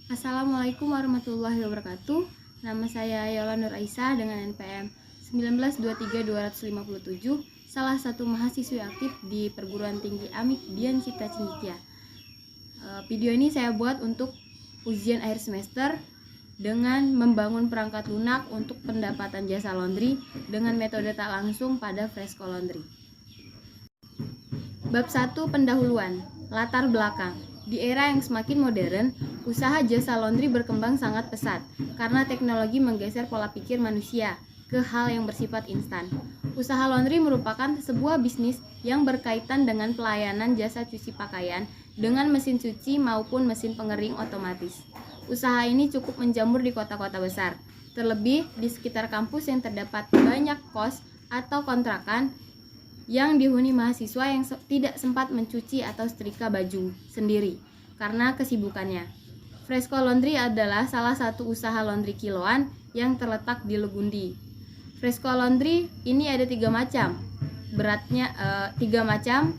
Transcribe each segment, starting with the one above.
Assalamualaikum warahmatullahi wabarakatuh. Nama saya Yola Nur Aisyah dengan NPM 1923257, salah satu mahasiswi aktif di Perguruan Tinggi Amik Dian Cipta Cendekia. Video ini saya buat untuk ujian akhir semester dengan membangun perangkat lunak untuk pendapatan jasa laundry dengan metode tak langsung pada Fresco Laundry. Bab 1, pendahuluan, latar belakang. Di era yang semakin modern, usaha jasa laundry berkembang sangat pesat karena teknologi menggeser pola pikir manusia ke hal yang bersifat instan. Usaha laundry merupakan sebuah bisnis yang berkaitan dengan pelayanan jasa cuci pakaian dengan mesin cuci maupun mesin pengering otomatis. Usaha ini cukup menjamur di kota-kota besar, terlebih di sekitar kampus yang terdapat banyak kos atau kontrakan yang dihuni mahasiswa yang tidak sempat mencuci atau setrika baju sendiri karena kesibukannya. Fresco Laundry adalah salah satu usaha laundry kiloan yang terletak di Legundi. Fresco Laundry ini ada 3 macam, beratnya 3 macam,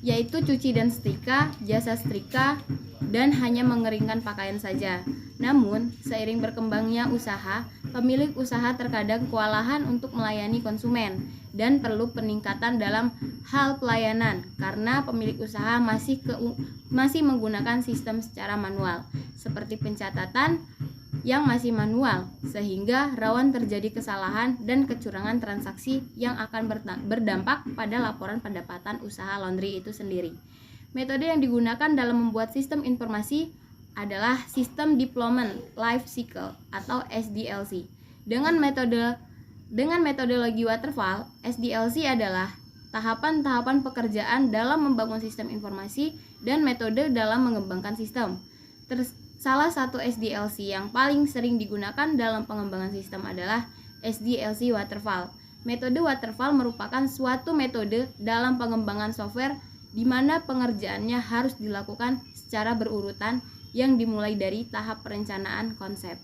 yaitu cuci dan setrika, jasa setrika, dan hanya mengeringkan pakaian saja. Namun, seiring berkembangnya usaha, pemilik usaha terkadang kewalahan untuk melayani konsumen dan perlu peningkatan dalam hal pelayanan karena pemilik usaha masih menggunakan sistem secara manual, seperti pencatatan yang masih manual, sehingga rawan terjadi kesalahan dan kecurangan transaksi yang akan berdampak pada laporan pendapatan usaha laundry itu sendiri. Metode yang digunakan dalam membuat sistem informasi adalah System Deployment Life Cycle atau SDLC. Dengan metodologi waterfall, SDLC adalah tahapan-tahapan pekerjaan dalam membangun sistem informasi dan metode dalam mengembangkan sistem. Salah satu SDLC yang paling sering digunakan dalam pengembangan sistem adalah SDLC waterfall. Metode waterfall merupakan suatu metode dalam pengembangan software di mana pengerjaannya harus dilakukan secara berurutan yang dimulai dari tahap perencanaan konsep.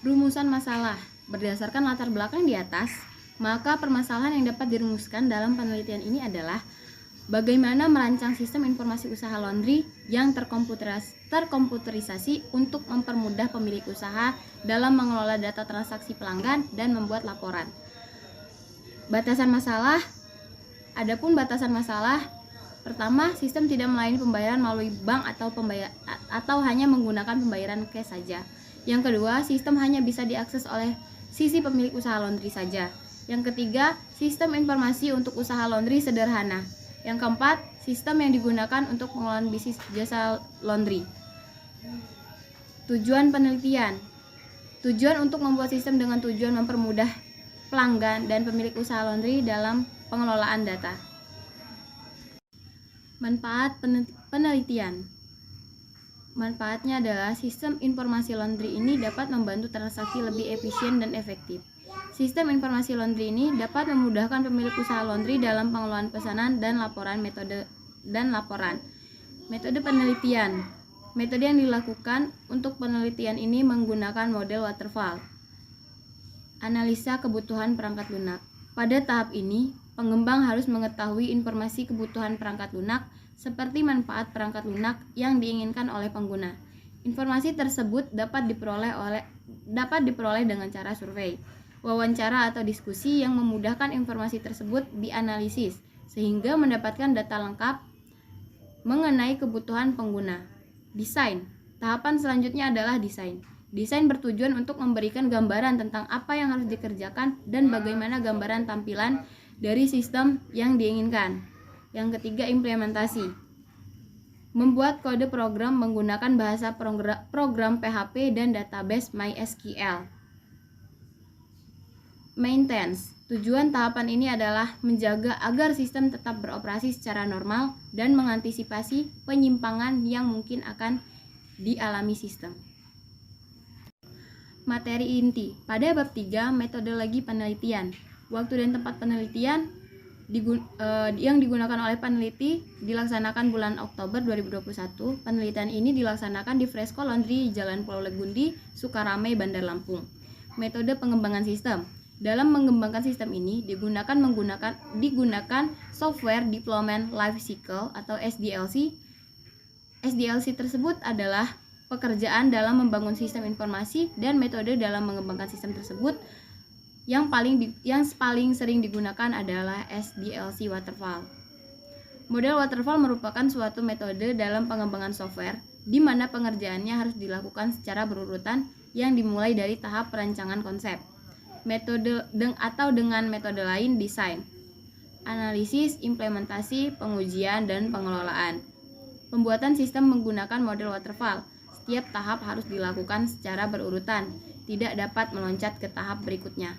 Rumusan masalah. Berdasarkan latar belakang di atas, maka permasalahan yang dapat dirumuskan dalam penelitian ini adalah bagaimana merancang sistem informasi usaha laundry yang terkomputerisasi untuk mempermudah pemilik usaha dalam mengelola data transaksi pelanggan dan membuat laporan. Batasan masalah. Adapun batasan masalah, pertama, sistem tidak melayani pembayaran melalui bank atau hanya menggunakan pembayaran cash saja. Yang kedua, sistem hanya bisa diakses oleh sisi pemilik usaha laundry saja. Yang ketiga, sistem informasi untuk usaha laundry sederhana. Yang keempat, sistem yang digunakan untuk pengelolaan bisnis jasa laundry. Tujuan penelitian. Tujuan untuk membuat sistem dengan tujuan mempermudah pelanggan dan pemilik usaha laundry dalam pengelolaan data. Manfaat penelitian. Manfaatnya adalah sistem informasi laundry ini dapat membantu transaksi lebih efisien dan efektif. Sistem informasi laundry ini dapat memudahkan pemilik usaha laundry dalam pengelolaan pesanan dan laporan. Metode penelitian. Metode yang dilakukan untuk penelitian ini menggunakan model waterfall. Analisa kebutuhan perangkat lunak. Pada tahap ini, pengembang harus mengetahui informasi kebutuhan perangkat lunak seperti manfaat perangkat lunak yang diinginkan oleh pengguna. Informasi tersebut dapat diperoleh dengan cara survei, wawancara atau diskusi yang memudahkan informasi tersebut dianalisis sehingga mendapatkan data lengkap mengenai kebutuhan pengguna. Desain. Tahapan selanjutnya adalah desain. Desain bertujuan untuk memberikan gambaran tentang apa yang harus dikerjakan dan bagaimana gambaran tampilan dari sistem yang diinginkan. Yang ketiga, implementasi. Membuat kode program menggunakan bahasa program PHP dan database MySQL. Maintenance. Tujuan tahapan ini adalah menjaga agar sistem tetap beroperasi secara normal dan mengantisipasi penyimpangan yang mungkin akan dialami sistem. Materi inti. Pada bab 3, metodologi penelitian. Waktu dan tempat penelitian yang digunakan oleh peneliti dilaksanakan bulan Oktober 2021. Penelitian ini dilaksanakan di Fresco Laundry Jalan Pulau Legundi, Sukaramai, Bandar Lampung. Metode pengembangan sistem. Dalam mengembangkan sistem ini digunakan software Deployment Life Cycle atau SDLC SDLC tersebut adalah pekerjaan dalam membangun sistem informasi dan metode dalam mengembangkan sistem tersebut. Yang paling sering digunakan adalah SDLC waterfall. Model waterfall merupakan suatu metode dalam pengembangan software di mana pengerjaannya harus dilakukan secara berurutan yang dimulai dari tahap perancangan konsep, dengan metode lain desain, analisis, implementasi, pengujian, dan pengelolaan. Pembuatan sistem menggunakan model waterfall. Setiap tahap harus dilakukan secara berurutan, tidak dapat meloncat ke tahap berikutnya.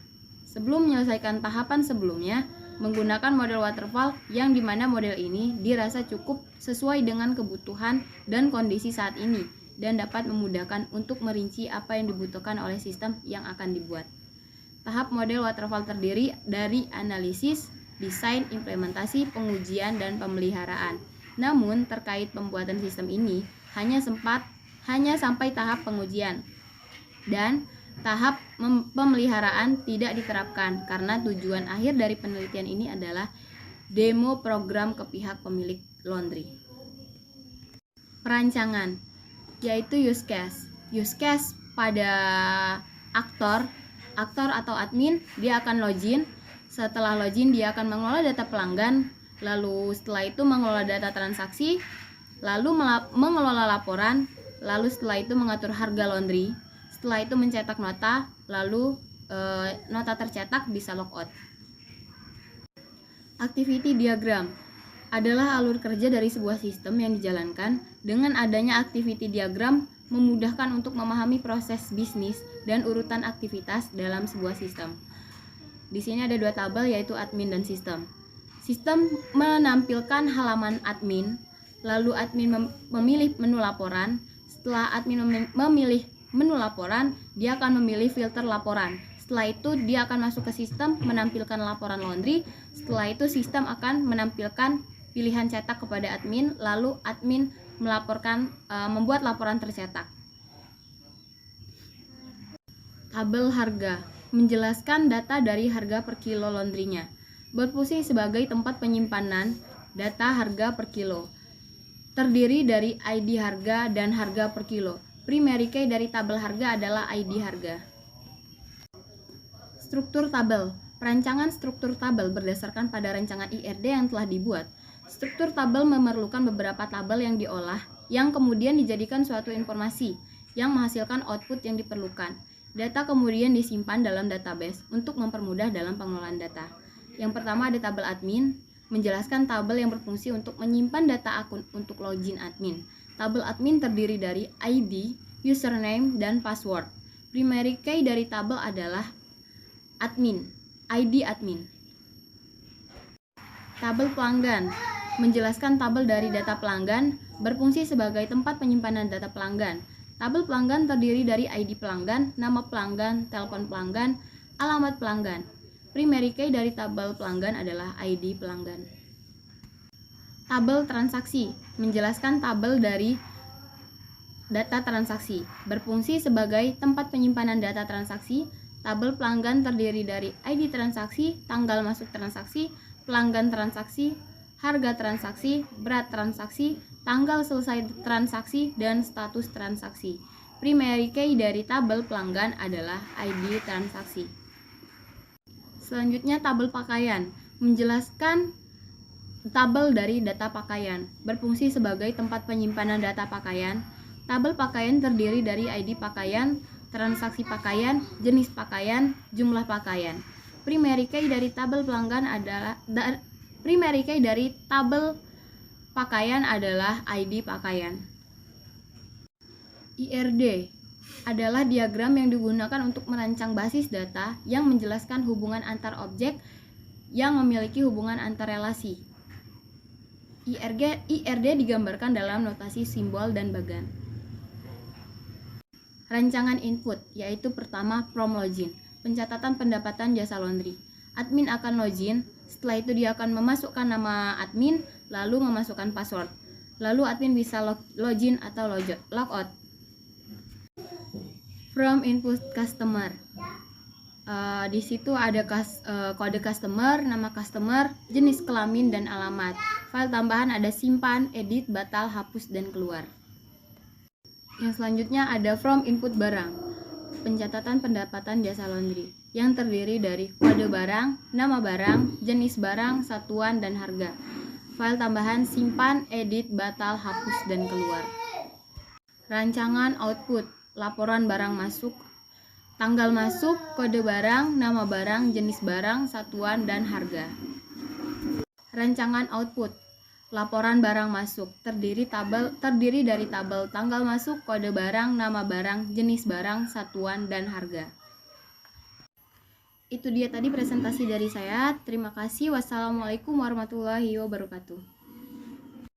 Sebelum menyelesaikan tahapan sebelumnya, menggunakan model waterfall yang dimana model ini dirasa cukup sesuai dengan kebutuhan dan kondisi saat ini dan dapat memudahkan untuk merinci apa yang dibutuhkan oleh sistem yang akan dibuat. Tahap model waterfall terdiri dari analisis, desain, implementasi, pengujian, dan pemeliharaan. Namun terkait pembuatan sistem ini hanya sampai tahap pengujian dan tahap pemeliharaan tidak diterapkan karena tujuan akhir dari penelitian ini adalah demo program ke pihak pemilik laundry. Perancangan, yaitu use case. Use case pada aktor atau admin, dia akan login. Setelah login, dia akan mengelola data pelanggan, lalu setelah itu mengelola data transaksi, lalu mengelola laporan, lalu setelah itu mengatur harga laundry. Setelah itu mencetak nota, lalu nota tercetak bisa logout. Activity diagram adalah alur kerja dari sebuah sistem yang dijalankan. Dengan adanya activity diagram memudahkan untuk memahami proses bisnis dan urutan aktivitas dalam sebuah sistem. Di sini ada dua tabel, yaitu admin dan sistem. Sistem menampilkan halaman admin, lalu admin memilih menu laporan. Setelah admin memilih menu laporan, dia akan memilih filter laporan. Setelah itu dia akan masuk ke sistem, menampilkan laporan laundry. Setelah itu sistem akan menampilkan pilihan cetak kepada admin, lalu admin membuat laporan tercetak. Tabel harga menjelaskan data dari harga per kilo laundrynya. Berfungsi sebagai tempat penyimpanan data harga per kilo. Terdiri dari ID harga dan harga per kilo. Primary key dari tabel harga adalah ID harga. Struktur tabel. Perancangan struktur tabel berdasarkan pada rancangan IRD yang telah dibuat. Struktur tabel memerlukan beberapa tabel yang diolah, yang kemudian dijadikan suatu informasi, yang menghasilkan output yang diperlukan. Data kemudian disimpan dalam database untuk mempermudah dalam pengelolaan data. Yang pertama ada tabel admin, menjelaskan tabel yang berfungsi untuk menyimpan data akun untuk login admin. Tabel admin terdiri dari ID, username, dan password. Primary key dari tabel adalah admin, ID admin. Tabel pelanggan menjelaskan tabel dari data pelanggan, berfungsi sebagai tempat penyimpanan data pelanggan. Tabel pelanggan terdiri dari ID pelanggan, nama pelanggan, telepon pelanggan, alamat pelanggan. Primary key dari tabel pelanggan adalah ID pelanggan. Tabel transaksi menjelaskan tabel dari data transaksi, berfungsi sebagai tempat penyimpanan data transaksi. Tabel pelanggan terdiri dari ID transaksi, tanggal masuk transaksi, pelanggan transaksi, harga transaksi, berat transaksi, tanggal selesai transaksi, dan status transaksi. Primary key dari tabel pelanggan adalah ID transaksi. Selanjutnya tabel pakaian menjelaskan tabel dari data pakaian, berfungsi sebagai tempat penyimpanan data pakaian. Tabel pakaian terdiri dari ID pakaian, transaksi pakaian, jenis pakaian, jumlah pakaian. Primary key dari tabel pelanggan adalah primary key dari tabel pakaian adalah ID pakaian. IRD adalah diagram yang digunakan untuk merancang basis data yang menjelaskan hubungan antar objek yang memiliki hubungan antar relasi. IRD digambarkan dalam notasi simbol dan bagan. Rancangan input, yaitu pertama from login, pencatatan pendapatan jasa laundry. Admin akan login, setelah itu dia akan memasukkan nama admin, lalu memasukkan password. Lalu admin bisa login atau logout. From input customer, Di situ ada kode customer, nama customer, jenis kelamin, dan alamat. File tambahan ada simpan, edit, batal, hapus, dan keluar. Yang selanjutnya ada from input barang, pencatatan pendapatan jasa laundry, yang terdiri dari kode barang, nama barang, jenis barang, satuan, dan harga. File tambahan simpan, edit, batal, hapus, dan keluar. Rancangan output, laporan barang masuk, tanggal masuk, kode barang, nama barang, jenis barang, satuan, dan harga. Rancangan output, laporan barang masuk, terdiri dari tabel tanggal masuk, kode barang, nama barang, jenis barang, satuan, dan harga. Itu dia tadi presentasi dari saya. Terima kasih. Wassalamualaikum warahmatullahi wabarakatuh.